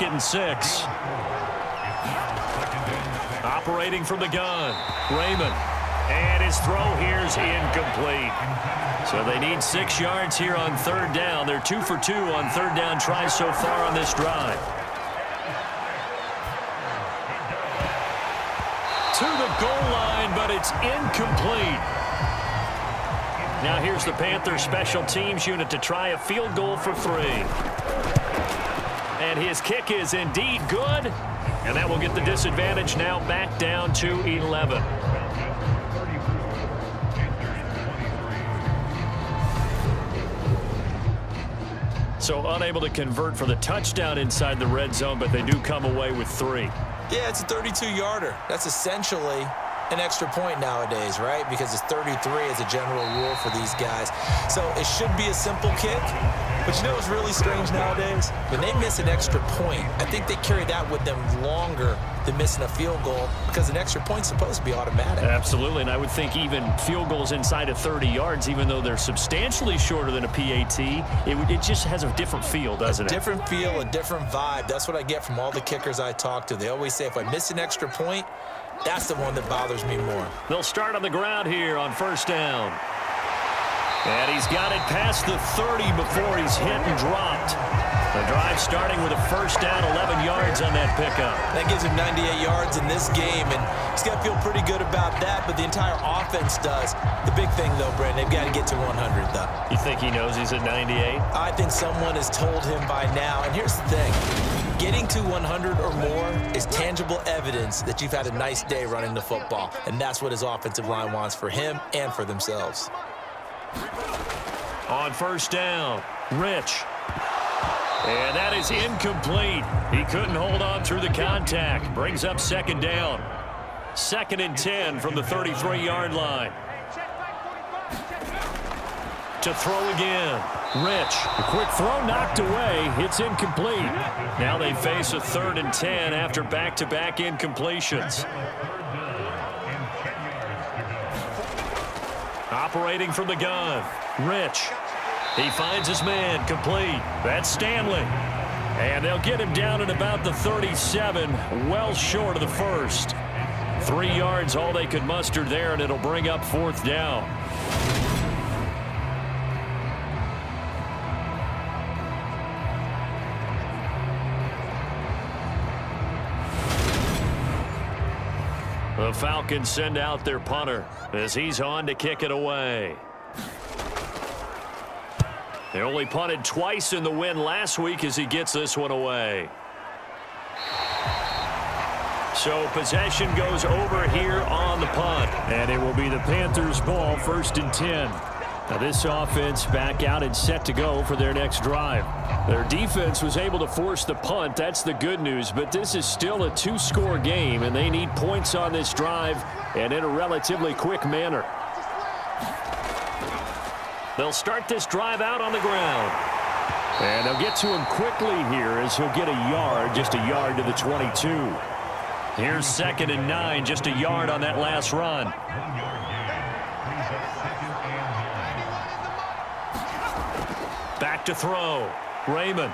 2nd and 6. Operating from the gun, Raymond. And his throw here is incomplete. So they need 6 yards here on 3rd down. They're 2 for 2 on 3rd down tries so far on this drive. To the goal line, but it's incomplete. Now here's the Panthers special teams unit to try a field goal for 3. And his kick is indeed good. And that will get the disadvantage now back down to 11. So unable to convert for the touchdown inside the red zone, but they do come away with 3. Yeah, it's a 32-yarder. That's essentially an extra point nowadays, right? Because it's 33 as a general rule for these guys. So it should be a simple kick. But you know what's really strange nowadays? When they miss an extra point, I think they carry that with them longer than missing a field goal because an extra point's supposed to be automatic. Absolutely, and I would think even field goals inside of 30 yards, even though they're substantially shorter than a PAT, it just has a different feel, doesn't it? A different feel, a different vibe. That's what I get from all the kickers I talk to. They always say if I miss an extra point, that's the one that bothers me more. They'll start on the ground here on 1st down. And he's got it past the 30 before he's hit and dropped. The drive starting with a 1st down, 11 yards on that pickup. That gives him 98 yards in this game, and he's got to feel pretty good about that, but the entire offense does. The big thing, though, Brandon, they've got to get to 100, though. You think he knows he's at 98? I think someone has told him by now, and here's the thing. Getting to 100 or more is tangible evidence that you've had a nice day running the football, and that's what his offensive line wants for him and for themselves. On 1st down, Rich. And that is incomplete. He couldn't hold on through the contact. Brings up 2nd down. 2nd and 10 from the 33-yard line. To throw again. Rich. A quick throw knocked away. It's incomplete. Now they face a 3rd and 10 after back-to-back incompletions. Operating from the gun. Rich. He finds his man complete. That's Stanley. And they'll get him down at about the 37, well short of the 1st. 3 yards all they could muster there, and it'll bring up 4th down. The Falcons send out their punter as he's on to kick it away. They only punted twice in the win last week as he gets this one away. So possession goes over here on the punt. And it will be the Panthers' ball, 1st and 10. Now this offense back out and set to go for their next drive. Their defense was able to force the punt. That's the good news. But this is still a 2-score game, and they need points on this drive and in a relatively quick manner. They'll start this drive out on the ground. And they'll get to him quickly here as he'll get a yard, just a yard to the 22. Here's 2nd and 9, just a yard on that last run. Back to throw. Raymond.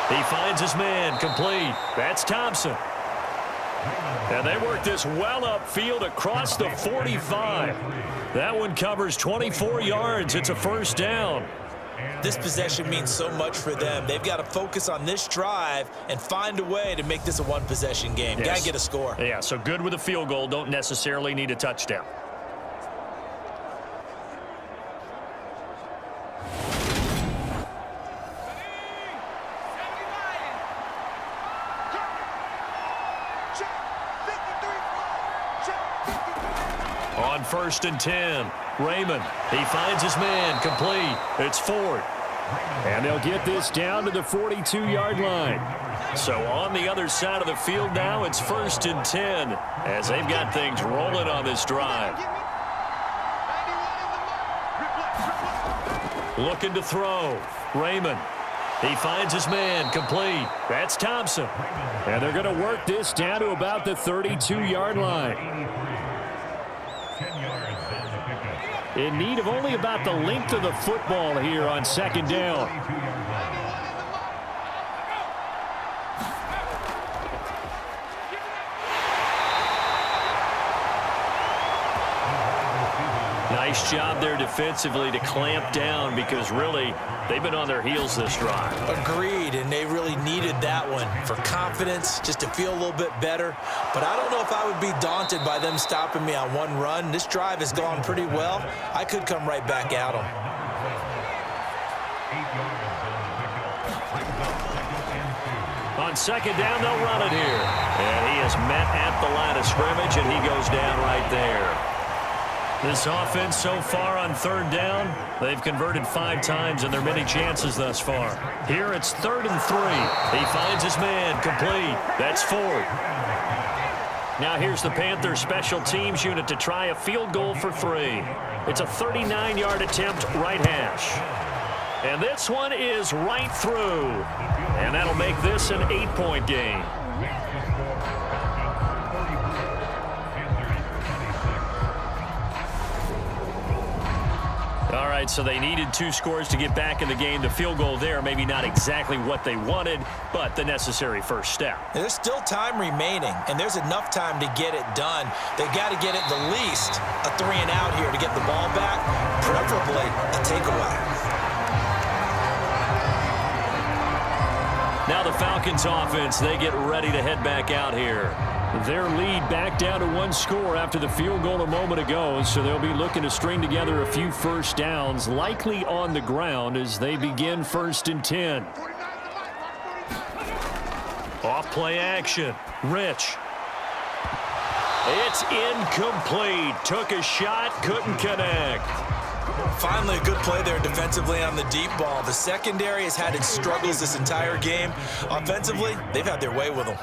He finds his man complete. That's Thompson. And they work this well upfield across the 45. That one covers 24 yards. It's a 1st down. This possession means so much for them. They've got to focus on this drive and find a way to make this a one-possession game. Yes. Got to get a score. Yeah, so good with a field goal. Don't necessarily need a touchdown. On 1st and 10, Raymond. He finds his man complete. It's Ford. And they'll get this down to the 42-yard line. So on the other side of the field now, it's 1st and 10 as they've got things rolling on this drive. Looking to throw. Raymond. He finds his man complete. That's Thompson. And they're going to work this down to about the 32-yard line. In need of only about the length of the football here on 2nd down. Nice job there defensively to clamp down because really they've been on their heels this drive. Agreed, and they really needed that one for confidence, just to feel a little bit better. But I don't know if I would be daunted by them stopping me on one run. This drive has gone pretty well. I could come right back at them. On second down, they'll run it here. And he is met at the line of scrimmage, and he goes down right there. This offense so far on third down, they've converted 5 times in their many chances thus far. Here it's 3rd and 3. He finds his man, complete. That's 4. Now here's the Panthers special teams unit to try a field goal for 3. It's a 39-yard attempt, right hash. And this one is right through. And that'll make this an 8-point game. All right, so they needed 2 scores to get back in the game. The field goal there, maybe not exactly what they wanted, but the necessary first step. There's still time remaining, and there's enough time to get it done. They've got to get at the least a 3 and out here to get the ball back, preferably a takeaway. Now the Falcons offense, they get ready to head back out here. Their lead back down to 1 score after the field goal a moment ago, so they'll be looking to string together a few first downs, likely on the ground as they begin 1st and 10. Off play action. Rich. It's incomplete. Took a shot, couldn't connect. Finally, a good play there defensively on the deep ball. The secondary has had its struggles this entire game. Offensively, they've had their way with them.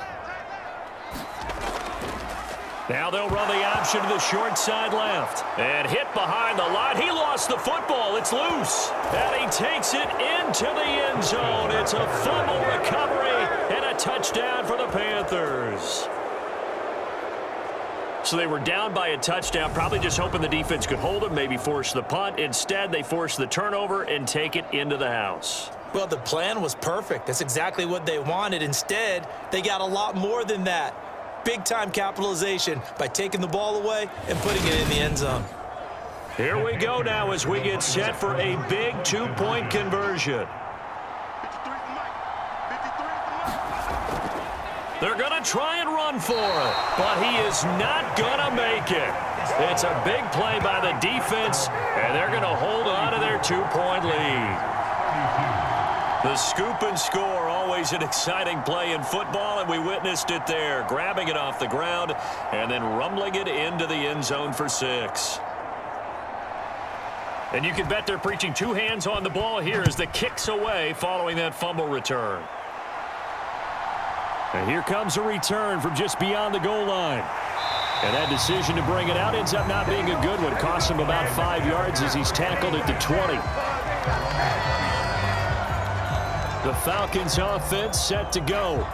Now they'll run the option to the short side left. And hit behind the line. He lost the football. It's loose. And he takes it into the end zone. It's a fumble recovery and a touchdown for the Panthers. So they were down by a touchdown, probably just hoping the defense could hold them, maybe force the punt. Instead, they force the turnover and take it into the house. Well, the plan was perfect. That's exactly what they wanted. Instead, they got a lot more than that. Big-time capitalization by taking the ball away and putting it in the end zone. Here we go now as we get set for a big 2-point conversion. They're going to try and run for it, but he is not going to make it. It's a big play by the defense, and they're going to hold on to their 2-point lead. The scoop and score, always an exciting play in football, and we witnessed it there, grabbing it off the ground and then rumbling it into the end zone for 6. And you can bet they're preaching 2 hands on the ball here as the kick's away following that fumble return. And here comes a return from just beyond the goal line. And that decision to bring it out ends up not being a good one. Costs him about 5 yards as he's tackled at the 20. The Falcons offense set to go.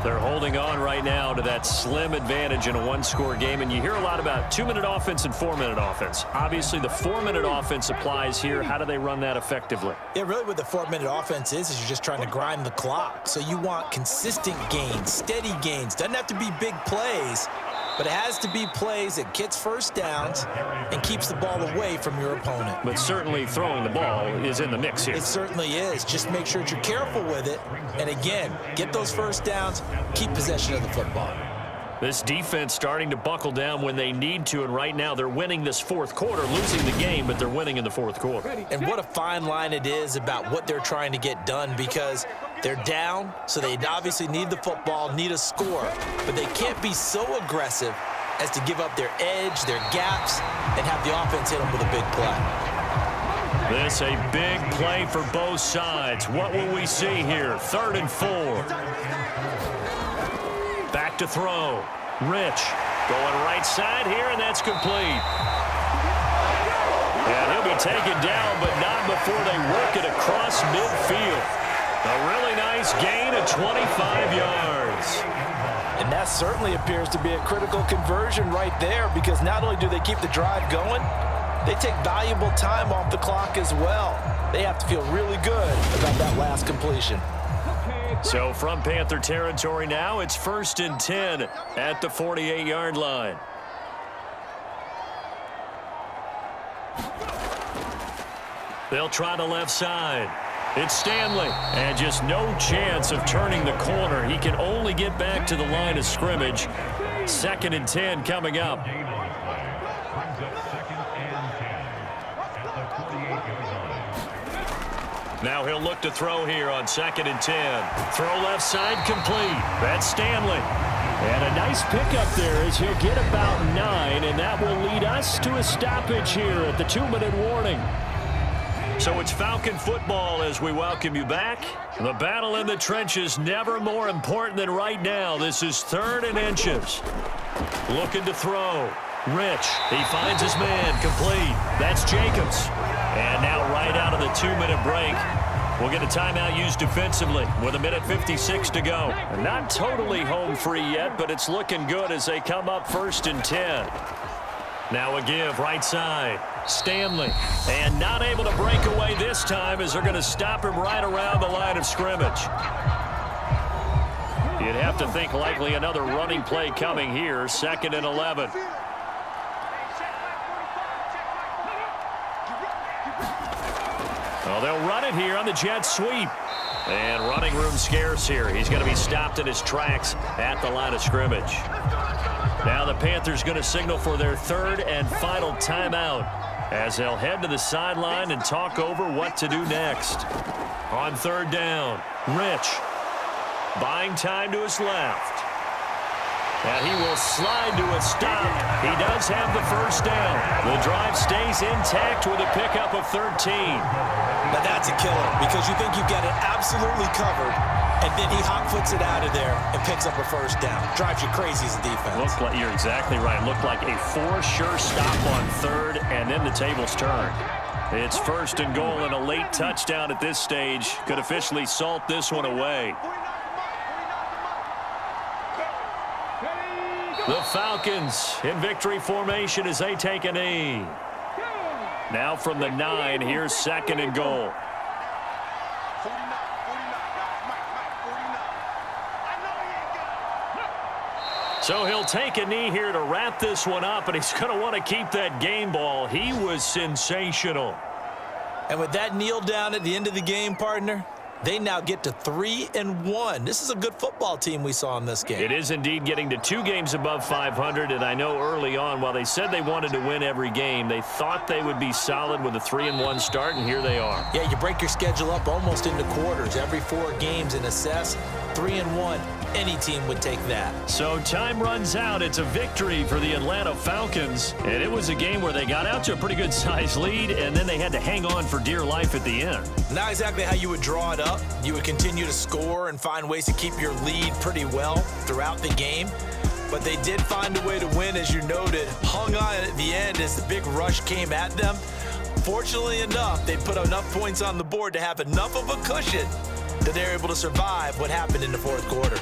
They're holding on right now to that slim advantage in a 1-score game. And you hear a lot about 2-minute offense and 4-minute offense. Obviously, the 4-minute offense applies here. How do they run that effectively? Yeah, really what the 4-minute offense is you're just trying to grind the clock. So you want consistent gains, steady gains. Doesn't have to be big plays, but it has to be plays that gets first downs and keeps the ball away from your opponent. But certainly throwing the ball is in the mix here. It certainly is. Just make sure that you're careful with it. And again, get those first downs, keep possession of the football. This defense starting to buckle down when they need to, and right now they're winning this 4th quarter, losing the game, but they're winning in the 4th quarter. And what a fine line it is about what they're trying to get done, because they're down, so they obviously need the football, need a score, but they can't be so aggressive as to give up their edge, their gaps, and have the offense hit them with a big play. This a big play for both sides. What will we see here? 3rd and 4. Back to throw. Rich going right side here, and that's complete. And he'll be taken down, but not before they work it across midfield. A really nice gain of 25 yards. And that certainly appears to be a critical conversion right there, because not only do they keep the drive going, they take valuable time off the clock as well. They have to feel really good about that last completion. So from Panther territory now, it's 1st and 10 at the 48-yard line. They'll try the left side. It's Stanley, and just no chance of turning the corner. He can only get back to the line of scrimmage. 2nd and 10 coming up. Now he'll look to throw here on 2nd and 10. Throw left side complete. That's Stanley. And a nice pickup there as he'll get about 9, and that will lead us to a stoppage here at the 2-minute warning. So it's Falcon football as we welcome you back. The battle in the trenches never more important than right now. This is 3rd and inches. Looking to throw. Rich. He finds his man. Complete. That's Jacobs. And now right out of the 2-minute break, we'll get a timeout used defensively with 1:56 to go. Not totally home free yet, but it's looking good as they come up 1st and 10. Now a give right side. Stanley. And not able to break away this time as they're going to stop him right around the line of scrimmage. You'd have to think likely another running play coming here. 2nd and 11. Well, they'll run it here on the jet sweep. And running room scarce here. He's going to be stopped in his tracks at the line of scrimmage. Now the Panthers going to signal for their 3rd and final timeout as they'll head to the sideline and talk over what to do next. On 3rd down, Rich buying time to his left. And he will slide to a stop. He does have the 1st down. The drive stays intact with a pickup of 13. Now that's a killer because you think you've got it absolutely covered, and then he hot-foots it out of there and picks up a 1st down. Drives you crazy as a defense. Looked like, you're exactly right. Looked like a 4-sure stop on 3rd, and then the tables turned. It's 1st and goal, and a late touchdown at this stage could officially salt this one away. The Falcons in victory formation as they take a knee. Now from the 9, here's 2nd and goal. So he'll take a knee here to wrap this one up, and he's going to want to keep that game ball. He was sensational. And with that kneel down at the end of the game, partner, they now get to 3-1. This is a good football team we saw in this game. It is indeed getting to 2 games above 500, and I know early on, while they said they wanted to win every game, they thought they would be solid with a 3-1 start, and here they are. Yeah, you break your schedule up almost into quarters. Every 4 games and assess 3-1. Any team would take that. So time runs out. It's a victory for the Atlanta Falcons, and it was a game where they got out to a pretty good-sized lead, and then they had to hang on for dear life at the end. Not exactly how you would draw it up. You would continue to score and find ways to keep your lead pretty well throughout the game. But they did find a way to win, as you noted. Hung on at the end as the big rush came at them. Fortunately enough, they put enough points on the board to have enough of a cushion that they're able to survive what happened in the 4th quarter.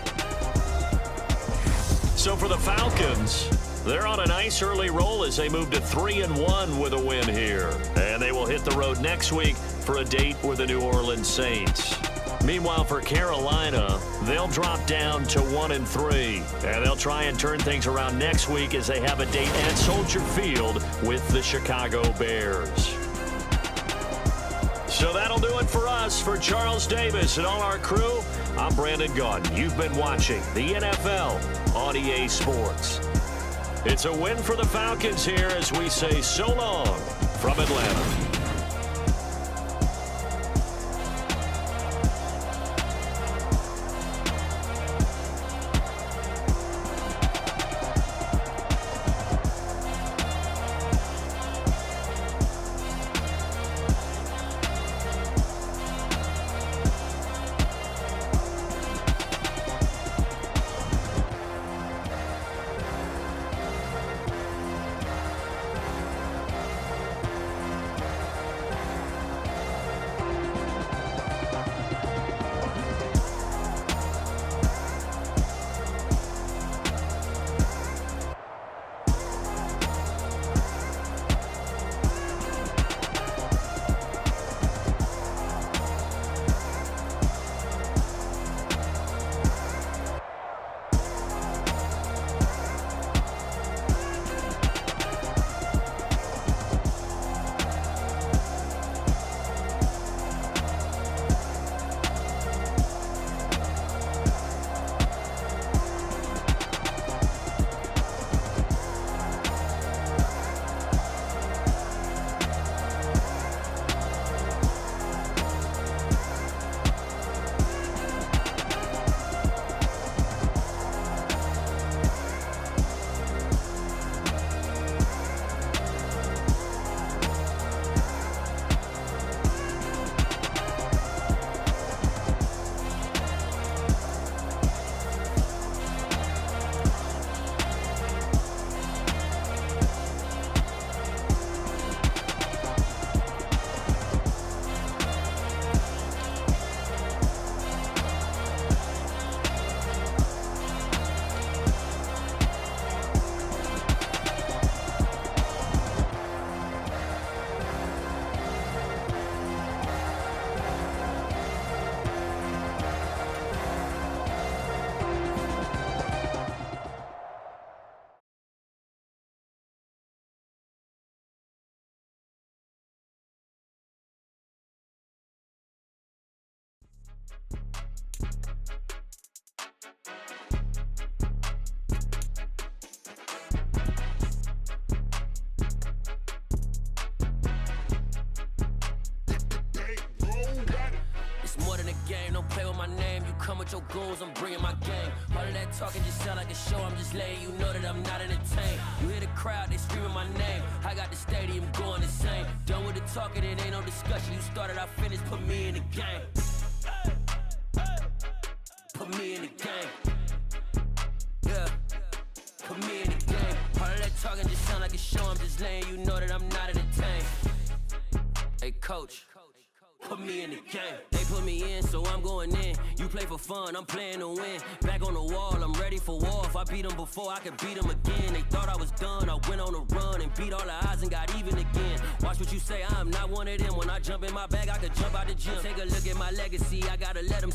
So for the Falcons, they're on a nice early roll as they move to 3-1 with a win here. And they will hit the road next week for a date with the New Orleans Saints. Meanwhile, for Carolina, they'll drop down to 1-3. And they'll try and turn things around next week as they have a date at Soldier Field with the Chicago Bears. So that'll do it for us. For Charles Davis and all our crew, I'm Brandon Gaudin. You've been watching the NFL on EA Sports. It's a win for the Falcons here as we say so long from Atlanta. game. Don't play with my name. You come with your goons, I'm bringing my game. All of that talking just sound like a show. I'm just letting you know that I'm not entertained. You hear the crowd, they screaming my name. I got the stadium going insane. Done with the talking, it ain't no discussion. You started, I finished, put me in the game. Put me in the game. Yeah. Put me in the game. All of that talking just sound like a show. I'm just letting you know that I'm not entertained. Hey, coach. Put me in the game. They put me in, so I'm going in. You play for fun, I'm playing to win. Back on the wall, I'm ready for war. If I beat them before, I could beat them again. They thought I was done, I went on a run and beat all the odds and got even again. Watch what you say, I'm not one of them. When I jump in my bag, I could jump out the gym. Take a look at my legacy, I gotta let them